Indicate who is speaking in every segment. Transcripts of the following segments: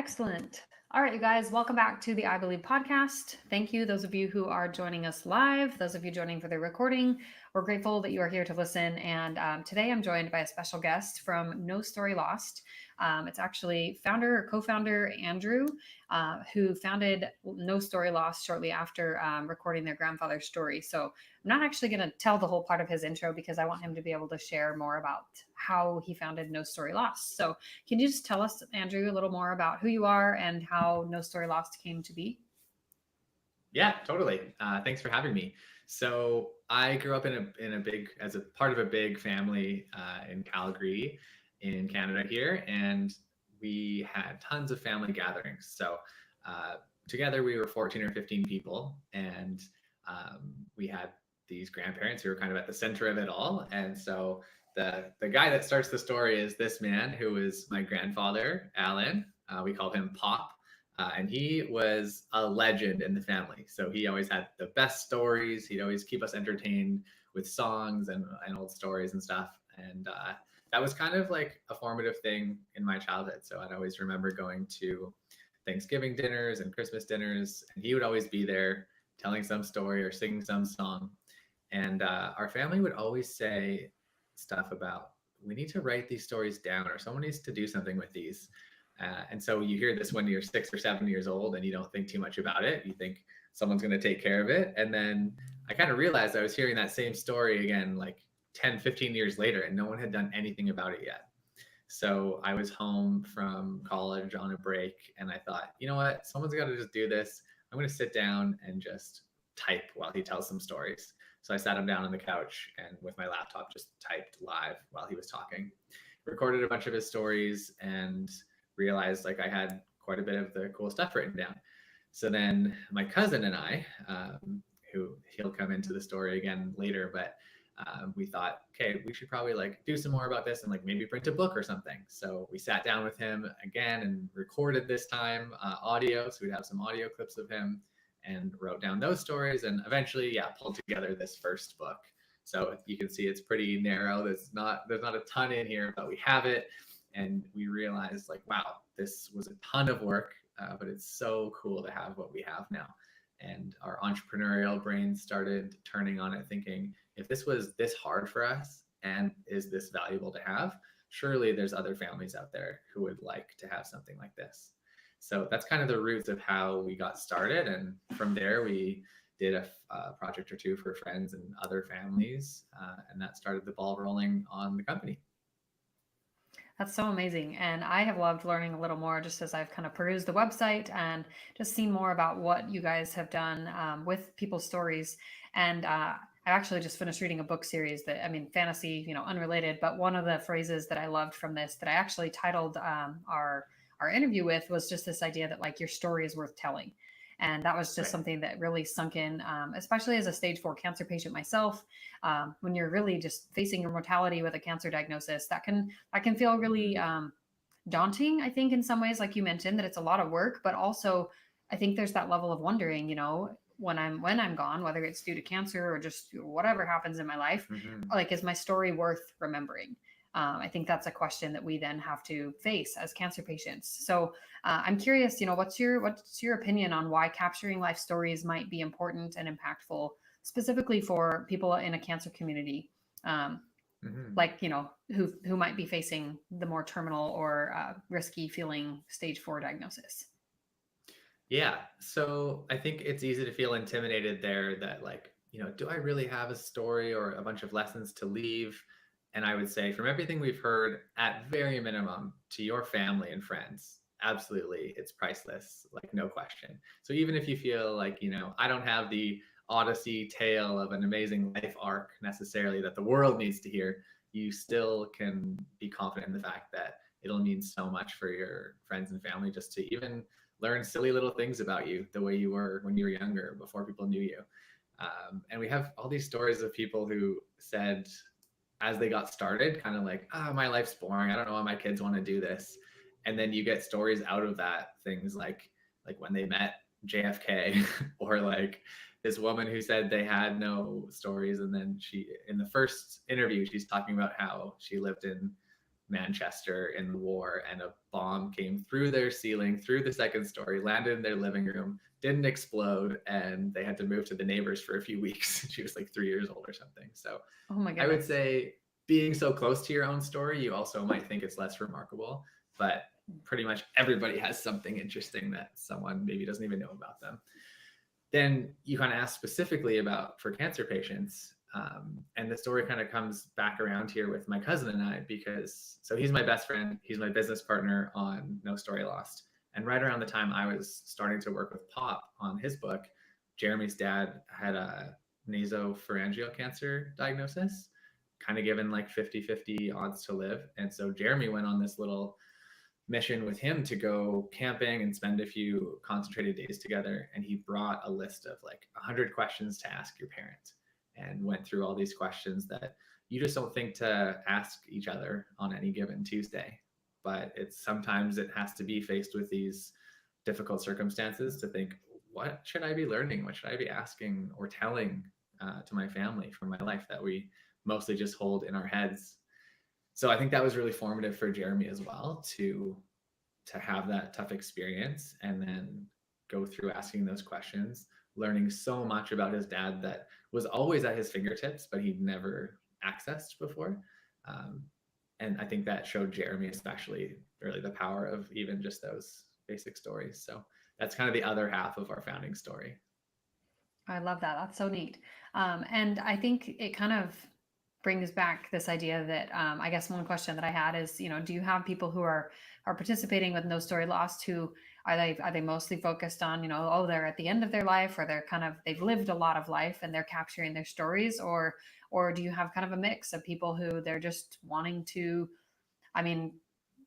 Speaker 1: Excellent. All right, you guys, welcome back to the I Believe podcast. Thank you, those of you who are joining us live, those of you joining for the recording. We're grateful that you are here to listen. And today I'm joined by a special guest from No Story Lost. It's actually founder or co founder Andrew, who founded No Story Lost shortly after recording their grandfather's story. So I'm not actually going to tell the whole part of his intro because I want him to be able to share more about how he founded No Story Lost. So can you just tell us, Andrew, a little more about who you are and how No Story Lost came to be?
Speaker 2: Yeah, totally. Thanks for having me. So I grew up as a part of a big family in Calgary, in Canada here, and we had tons of family gatherings. So uh, together we were 14 or 15 people, and we had these grandparents who were kind of at the center of it all. And so the guy that starts the story is this man who is my grandfather, Alan. We call him Pop. And he was a legend in the family. So he always had the best stories. He'd always keep us entertained with songs and old stories and stuff. And that was kind of like a formative thing in my childhood. So I'd always remember going to Thanksgiving dinners and Christmas dinners, and he would always be there telling some story or singing some song. And our family would always say stuff about, we need to write these stories down, or someone needs to do something with these. And so you hear this when you're 6 or 7 years old and you don't think too much about it. You think someone's going to take care of it. And then I kind of realized I was hearing that same story again, like 10, 15 years later, and no one had done anything about it yet. So I was home from college on a break, and I thought, you know what? Someone's got to just do this. I'm going to sit down and just type while he tells some stories. So I sat him down on the couch and with my laptop just typed live while he was talking, recorded a bunch of his stories, and realized like I had quite a bit of the cool stuff written down. So then my cousin and I, who he'll come into the story again later, but we thought, okay, we should probably like do some more about this and like maybe print a book or something. So we sat down with him again and recorded this time audio. So we'd have some audio clips of him and wrote down those stories and eventually, yeah, pulled together this first book. So you can see it's pretty narrow. There's not a ton in here, but we have it. And we realized like, wow, this was a ton of work, but it's so cool to have what we have now. And our entrepreneurial brain started turning on it, thinking, if this was this hard for us and is this valuable to have, surely there's other families out there who would like to have something like this. So that's kind of the roots of how we got started. And from there, we did a project or two for friends and other families. And that started the ball rolling on the company.
Speaker 1: That's so amazing. And I have loved learning a little more just as I've kind of perused the website and just seen more about what you guys have done with people's stories. And I actually just finished reading a book series that, I mean, fantasy, unrelated, but one of the phrases that I loved from this that I actually titled our interview with was just this idea that like your story is worth telling. And that was just
Speaker 2: Right.
Speaker 1: something that really sunk in, especially as a stage 4 cancer patient myself. When you're really just facing your mortality with a cancer diagnosis, that can feel really daunting. I think in some ways, like you mentioned, that it's a lot of work, but also I think there's that level of wondering, when I'm gone, whether it's due to cancer or just whatever happens in my life,
Speaker 2: Mm-hmm.
Speaker 1: like is my story worth remembering? I think that's a question that we then have to face as cancer patients. So I'm curious, what's your opinion on why capturing life stories might be important and impactful, specifically for people in a cancer community, um,
Speaker 2: Mm-hmm.
Speaker 1: like who might be facing the more terminal or risky feeling stage 4 diagnosis.
Speaker 2: Yeah. So I think it's easy to feel intimidated there that, like, do I really have a story or a bunch of lessons to leave? And I would say, from everything we've heard, at very minimum, to your family and friends, absolutely, it's priceless, like, no question. So even if you feel like, I don't have the Odyssey tale of an amazing life arc necessarily that the world needs to hear, you still can be confident in the fact that it'll mean so much for your friends and family just to even learn silly little things about you the way you were when you were younger before people knew you. And we have all these stories of people who said, as they got started, kind of like, my life's boring. I don't know why my kids want to do this. And then you get stories out of that, things like when they met JFK, or like this woman who said they had no stories. And then in the first interview, she's talking about how she lived in Manchester in the war, and a bomb came through their ceiling, through the second story, landed in their living room, didn't explode, and they had to move to the neighbors for a few weeks. She was like 3 years old or something. So
Speaker 1: Oh my
Speaker 2: I would
Speaker 1: goodness.
Speaker 2: say being so close to your own story, you also might think it's less remarkable, but pretty much everybody has something interesting that someone maybe doesn't even know about them. Then you kind of ask specifically about for cancer patients. And the story kind of comes back around here with my cousin and I, because so he's my best friend, he's my business partner on No Story Lost. And right around the time I was starting to work with Pop on his book, Jeremy's dad had a nasopharyngeal cancer diagnosis, kind of given like 50-50 odds to live. And so Jeremy went on this little mission with him to go camping and spend a few concentrated days together. And he brought a list of like 100 questions to ask your parent, and went through all these questions that you just don't think to ask each other on any given Tuesday. But it's sometimes it has to be faced with these difficult circumstances to think, what should I be learning? What should I be asking or telling to my family from my life that we mostly just hold in our heads? So I think that was really formative for Jeremy as well, to have that tough experience and then go through asking those questions, learning so much about his dad that was always at his fingertips, but he'd never accessed before. Um, and I think that showed Jeremy especially really the power of even just those basic stories. So that's kind of the other half of our founding story.
Speaker 1: I love that. That's so neat. And I think it kind of brings back this idea that I guess one question that I had is, do you have people who are participating with No Story Lost who are they mostly focused on, oh, they're at the end of their life, or they've lived a lot of life and they're capturing their stories, or do you have kind of a mix of people who they're just wanting to, I mean,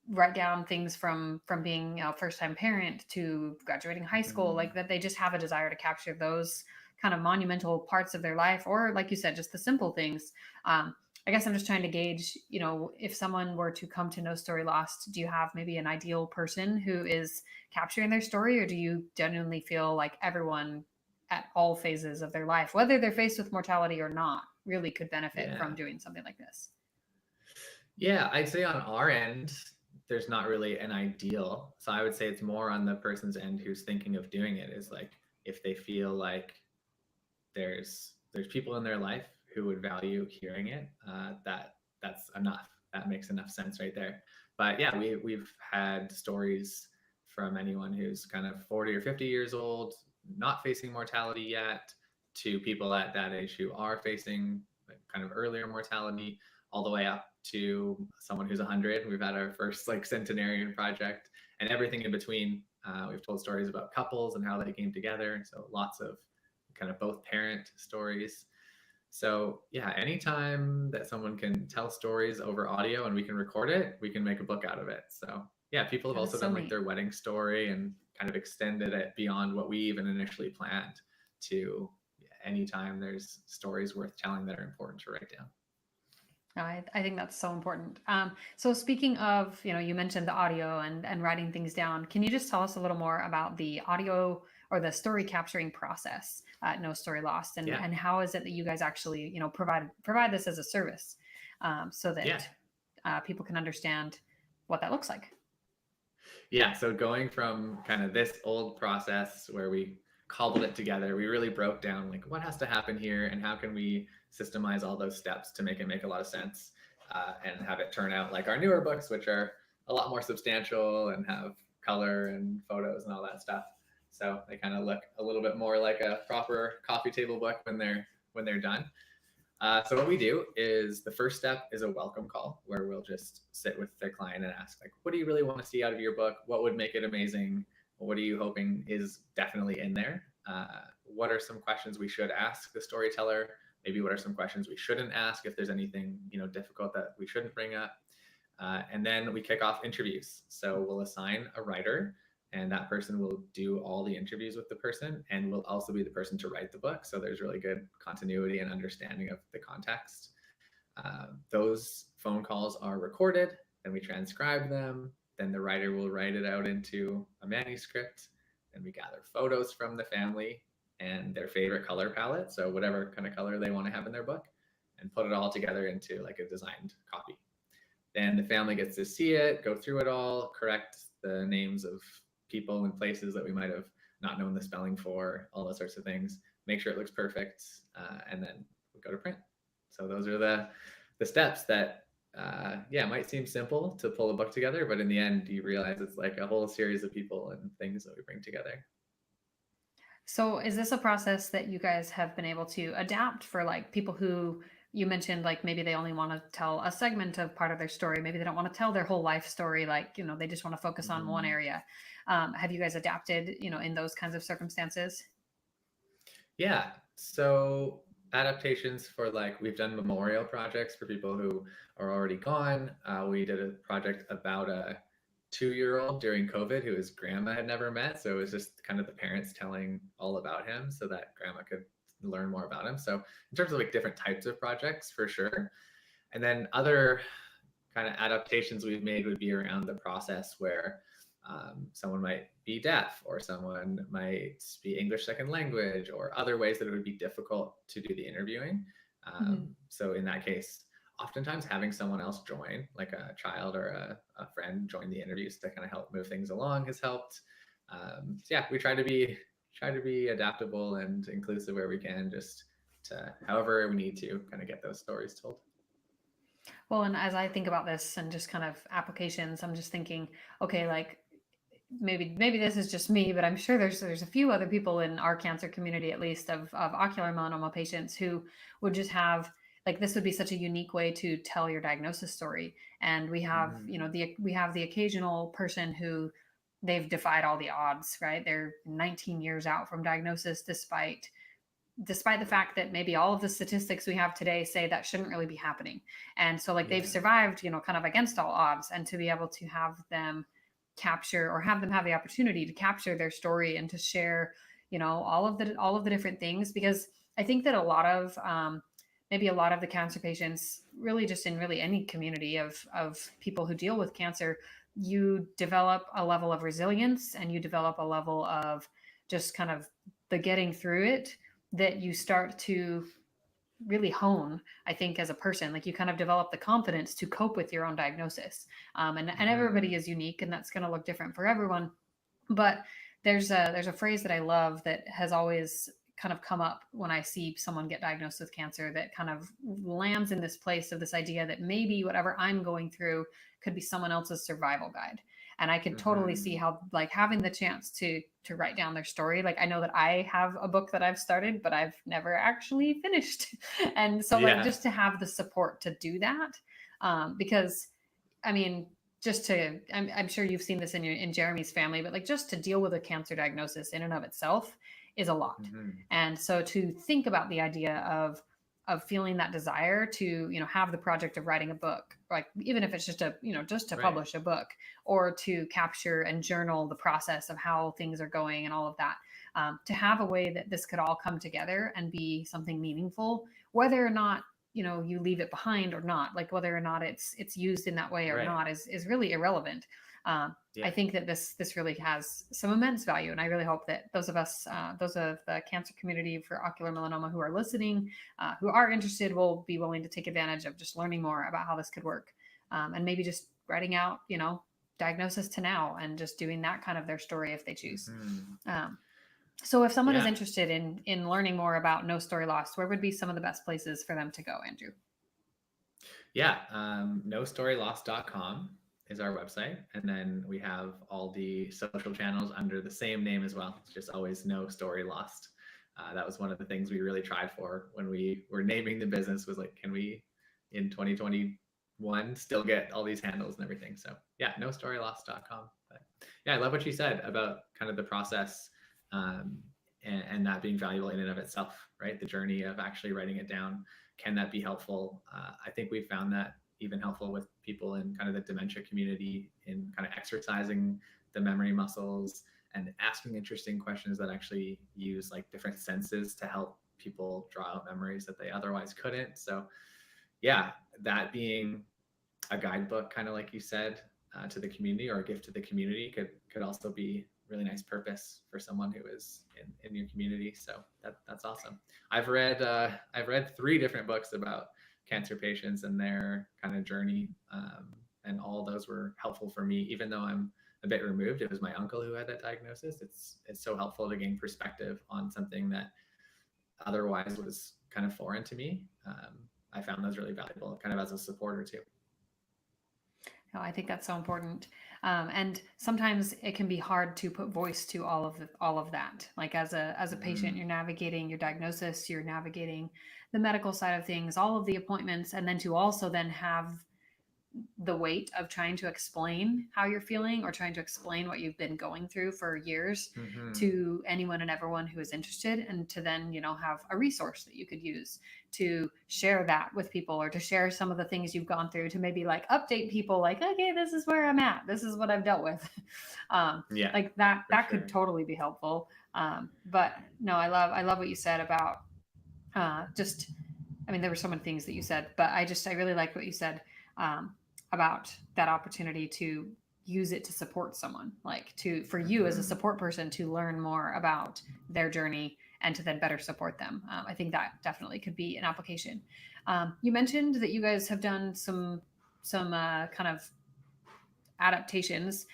Speaker 1: write down things from being a first time parent to graduating high school, like that they just have a desire to capture those kind of monumental parts of their life, or like you said, just the simple things. I guess I'm just trying to gauge, if someone were to come to No Story Lost, do you have maybe an ideal person who is capturing their story, or do you genuinely feel like everyone at all phases of their life, whether they're faced with mortality or not, really could benefit
Speaker 2: Yeah.
Speaker 1: from doing something like this?
Speaker 2: Yeah, I'd say on our end, there's not really an ideal. So I would say it's more on the person's end who's thinking of doing it, is like if they feel like there's people in their life who would value hearing it, that's enough. That makes enough sense right there. But yeah, we've had stories from anyone who's kind of 40 or 50 years old, not facing mortality yet, to people at that age who are facing kind of earlier mortality, all the way up to someone who's 100. We've had our first like centenarian project, and everything in between. We've told stories about couples and how they came together. So lots of kind of both parent stories. So yeah, anytime that someone can tell stories over audio and we can record it, we can make a book out of it. So yeah, people have
Speaker 1: That is
Speaker 2: also
Speaker 1: so
Speaker 2: done like
Speaker 1: neat.
Speaker 2: their wedding story and kind of extended it beyond what we even initially planned, to anytime there's stories worth telling that are important to write down.
Speaker 1: I think that's so important. So speaking of, you mentioned the audio and writing things down. Can you just tell us a little more about the audio or the story capturing process at No Story Lost, and
Speaker 2: Yeah.
Speaker 1: and how is it that you guys actually, provide this as a service, so
Speaker 2: Yeah.
Speaker 1: that people can understand what that looks like?
Speaker 2: Yeah, so going from kind of this old process where we cobbled it together, we really broke down like what has to happen here and how can we systemize all those steps to make it make a lot of sense, and have it turn out like our newer books, which are a lot more substantial and have color and photos and all that stuff. So they kind of look a little bit more like a proper coffee table book when they're done. So what we do is the first step is a welcome call, where we'll just sit with the client and ask, like, what do you really want to see out of your book? What would make it amazing? What are you hoping is definitely in there? What are some questions we should ask the storyteller? Maybe what are some questions we shouldn't ask if there's anything difficult that we shouldn't bring up? And then we kick off interviews. So we'll assign a writer, and that person will do all the interviews with the person and will also be the person to write the book. So there's really good continuity and understanding of the context. Those phone calls are recorded, then we transcribe them, then the writer will write it out into a manuscript, and we gather photos from the family and their favorite color palette, so whatever kind of color they want to have in their book, and put it all together into like a designed copy. then the family gets to see it, go through it all, correct the names of people and places that we might have not known the spelling for, all those sorts of things, make sure it looks perfect, and then we go to print. So those are the steps that yeah, might seem simple to pull a book together, but in the end, you realize it's like a whole series of people and things that we bring together.
Speaker 1: So is this a process that you guys have been able to adapt for like people who you mentioned like maybe they only want to tell a segment of part of their story, maybe they don't want to tell their whole life story, like they just want to focus on one
Speaker 2: Mm-hmm.
Speaker 1: area. Have you guys adapted in those kinds of circumstances?
Speaker 2: Yeah. So adaptations for like we've done memorial projects for people who are already gone. We did a project about a 2-year old during COVID who his grandma had never met. So it was just kind of the parents telling all about him so that grandma could learn more about him. So in terms of like different types of projects, for sure. And then other kind of adaptations we've made would be around the process where someone might be deaf or someone might speak English second language or other ways that it would be difficult to do the interviewing.
Speaker 1: Mhm.
Speaker 2: So in that case, oftentimes having someone else join, like a child or a friend, join the interviews to kind of help move things along has helped. So yeah, we try to be adaptable and inclusive where we can, just to however we need to kind of get those stories told.
Speaker 1: Well, and as I think about this and just kind of applications, I'm just thinking, okay, like maybe this is just me, but I'm sure there's a few other people in our cancer community, at least of ocular melanoma patients, who would just have like this would be such a unique way to tell your diagnosis story. And we have
Speaker 2: Mm,
Speaker 1: we have the occasional person who they've defied all the odds, right? They're 19 years out from diagnosis despite the fact that maybe all of the statistics we have today say that shouldn't really be happening. And so like they've
Speaker 2: yeah.
Speaker 1: survived, kind of against all odds, and to be able to have them capture or have them have the opportunity to capture their story and to share, all of the different things, because I think that a lot of maybe a lot of the cancer patients really just in really any community of people who deal with cancer, you develop a level of resilience and you develop a level of just kind of the getting through it that you start to really hone, I think, as a person. Like you kind of develop the confidence to cope with your own diagnosis. And everybody
Speaker 2: Hmm.
Speaker 1: is unique and that's going to look different for everyone. But there's a phrase that I love that has always kind of come up when I see someone get diagnosed with cancer that kind of lands in this place of this idea that maybe whatever I'm going through could be someone else's survival guide. And I could totally see
Speaker 2: Hmm.
Speaker 1: how like having the chance to write down their story. Like I know that I have a book that I've started, but I've never actually finished. And so like
Speaker 2: Yeah.
Speaker 1: just to have the support to do that, because I mean, just to I'm sure you've seen this in Jeremy's family, but like just to deal with a cancer diagnosis in and of itself is a lot.
Speaker 2: Hmm.
Speaker 1: And so to think about the idea of feeling that desire to have the project of writing a book, like even if it's just just to
Speaker 2: Right.
Speaker 1: publish a book or to capture and journal the process of how things are going and all of that, to have a way that this could all come together and be something meaningful, whether or not you leave it behind or not, like whether or not it's used in that way or
Speaker 2: Right.
Speaker 1: not is really irrelevant. I
Speaker 2: Yeah.
Speaker 1: think that this really has some immense value, and I really hope that those of us, those of the cancer community for ocular melanoma who are listening, who are interested, will be willing to take advantage of just learning more about how this could work, and maybe just writing out, diagnosis to now, and just doing that kind of their story if they choose.
Speaker 2: Hmm.
Speaker 1: Um, so, if someone is
Speaker 2: Yeah.
Speaker 1: interested in learning more about No Story Lost, where would be some of the best places for them to go, Andrew?
Speaker 2: Yeah. NoStoryLost.com is our website. And then we have all the social channels under the same name as well. It's just always No Story Lost. That was one of the things we really tried for when we were naming the business, was like, can we in 2021 still get all these handles and everything? So yeah, NoStoryLost.com. But yeah, I love what you said about kind of the process, um, and that being valuable in and of itself, right? The journey of actually writing it down, can that be helpful? I think we found that even helpful with people in kind of the dementia community, in kind of exercising the memory muscles and asking interesting questions that actually use like different senses to help people draw out memories that they otherwise couldn't. So yeah, that being a guidebook, kind of like you said, to the community, or a gift to the community, could also be really nice purpose for someone who is in your community. So that's awesome. I've read 3 different books about cancer patients and their kind of journey. and all those were helpful for me. Even though I'm a bit removed, it was my uncle who had that diagnosis. It's so helpful to gain perspective on something that otherwise was kind of foreign to me. I found those really valuable, kind of as a supporter too.
Speaker 1: No, I think that's so important. And sometimes it can be hard to put voice to all of that. Like as a patient, you're navigating your diagnosis, you're navigating the medical side of things, all of the appointments, and then to also then have the weight of trying to explain how you're feeling or trying to explain what you've been going through for years to anyone and everyone who is interested, and to then have a resource that you could use to share that with people, or to share some of the things you've gone through, to maybe like update people like, okay, this is where I'm at, this is what I've dealt with.
Speaker 2: Yeah,
Speaker 1: like that
Speaker 2: sure.
Speaker 1: could totally be helpful. But no, I love what you said about just, I mean, there were so many things that you said, but I really like what you said about that opportunity to use it to support someone, like for you as a support person to learn more about their journey and to then better support them. I think that definitely could be an application. You mentioned that you guys have done some kind of adaptations.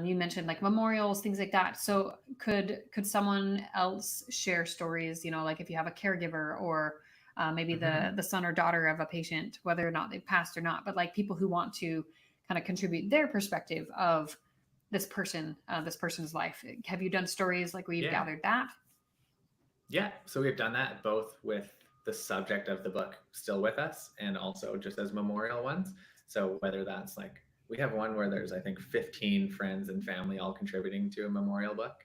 Speaker 1: You mentioned like memorials, things like that. So could someone else share stories? Like if you have a caregiver, or maybe the son or daughter of a patient, whether or not they've passed or not, but like people who want to kind of contribute their perspective of this person's life. Have you done stories like where you've gathered that?
Speaker 2: Yeah, so we've done that both with the subject of the book still with us, and also just as memorial ones. So whether that's like, we have one where there's, I think, 15 friends and family all contributing to a memorial book.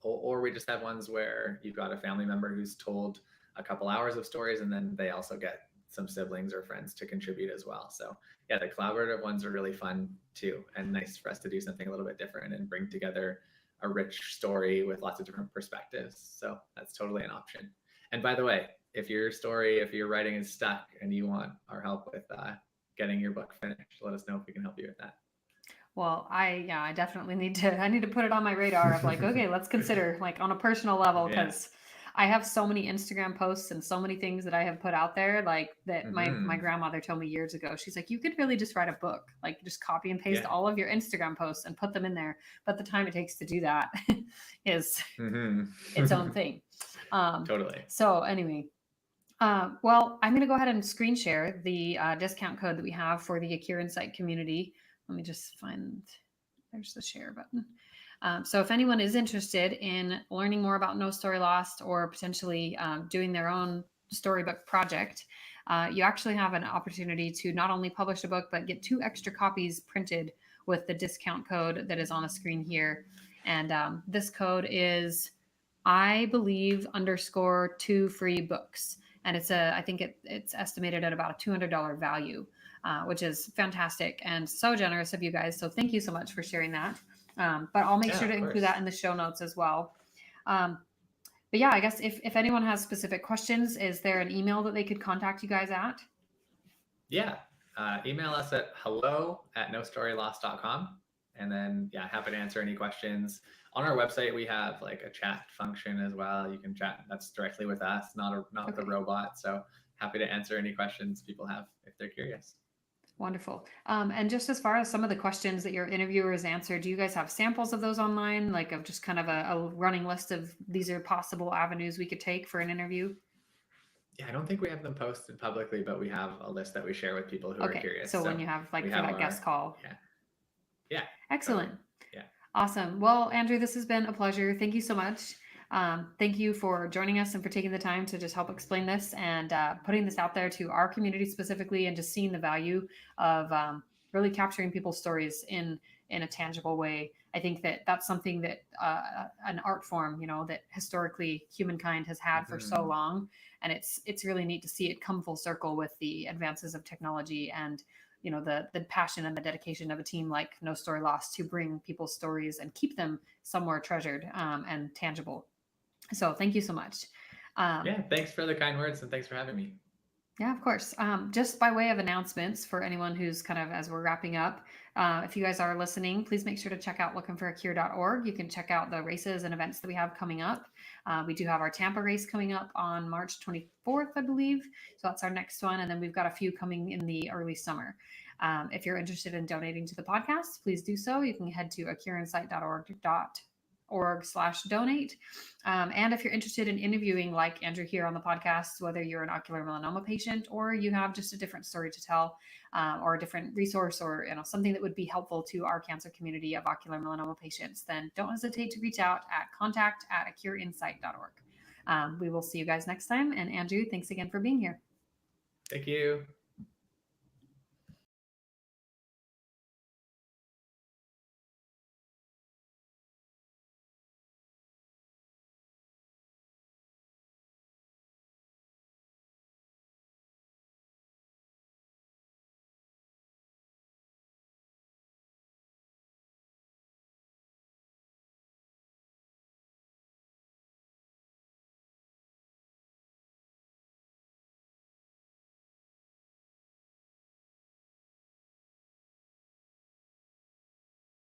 Speaker 2: Or we just have ones where you've got a family member who's told a couple hours of stories, and then they also get some siblings or friends to contribute as well. So yeah, the collaborative ones are really fun too, and nice for us to do something a little bit different and bring together a rich story with lots of different perspectives. So that's totally an option. And by the way, if your writing is stuck and you want our help with getting your book finished, let us know if we can help you with that.
Speaker 1: Well, I definitely need to put it on my radar of like, okay, let's consider like on a personal level, because I have so many Instagram posts and so many things that I have put out there, like that my grandmother told me years ago. She's like, you could really just write a book, like just copy and paste all of your Instagram posts and put them in there. But the time it takes to do that is its own thing.
Speaker 2: Totally.
Speaker 1: So anyway, well, I'm going to go ahead and screen share the discount code that we have for the Acure Insight community. Let me just find, there's the share button. So if anyone is interested in learning more about No Story Lost, or potentially doing their own storybook project, you actually have an opportunity to not only publish a book, but get 2 extra copies printed with the discount code that is on the screen here. And this code is I believe _2 free books. And I think it's estimated at about a $200 value, which is fantastic and so generous of you guys. So thank you so much for sharing that. But I'll make sure to include that in the show notes as well. But yeah, I guess if anyone has specific questions, is there an email that they could contact you guys at?
Speaker 2: Yeah. Email us at hello@nostorylost.com. And then, happy to answer any questions. On our website, we have like a chat function as well. You can chat. That's directly with us, not the robot. So happy to answer any questions people have if they're curious.
Speaker 1: Wonderful. And just as far as some of the questions that your interviewers answered, do you guys have samples of those online, like of just kind of a running list of these are possible avenues we could take for an interview?
Speaker 2: Yeah, I don't think we have them posted publicly, but we have a list that we share with people who are curious.
Speaker 1: So when you have like for that guest call.
Speaker 2: Yeah.
Speaker 1: Excellent.
Speaker 2: Totally. Yeah.
Speaker 1: Awesome. Well, Andrew, this has been a pleasure. Thank you so much. Thank you for joining us and for taking the time to just help explain this and putting this out there to our community specifically, and just seeing the value of really capturing people's stories in a tangible way. I think that that's something that an art form, that historically humankind has had for so long. And it's really neat to see it come full circle with the advances of technology and the passion and the dedication of a team like No Story Lost to bring people's stories and keep them somewhere treasured and tangible. So thank you so much.
Speaker 2: Thanks for the kind words, and thanks for having me.
Speaker 1: Yeah, of course. Just by way of announcements for anyone who's kind of, as we're wrapping up, if you guys are listening, please make sure to check out lookingforacure.org. You can check out the races and events that we have coming up. We do have our Tampa race coming up on March 24th, I believe. So that's our next one. And then we've got a few coming in the early summer. If you're interested in donating to the podcast, please do so. You can head to ocular-insight.org/donate. And if you're interested in interviewing like Andrew here on the podcast, whether you're an ocular melanoma patient or you have just a different story to tell, or a different resource, or something that would be helpful to our cancer community of ocular melanoma patients, then don't hesitate to reach out at contact@ocular-insight.org. We will see you guys next time. And Andrew, thanks again for being here.
Speaker 2: Thank you.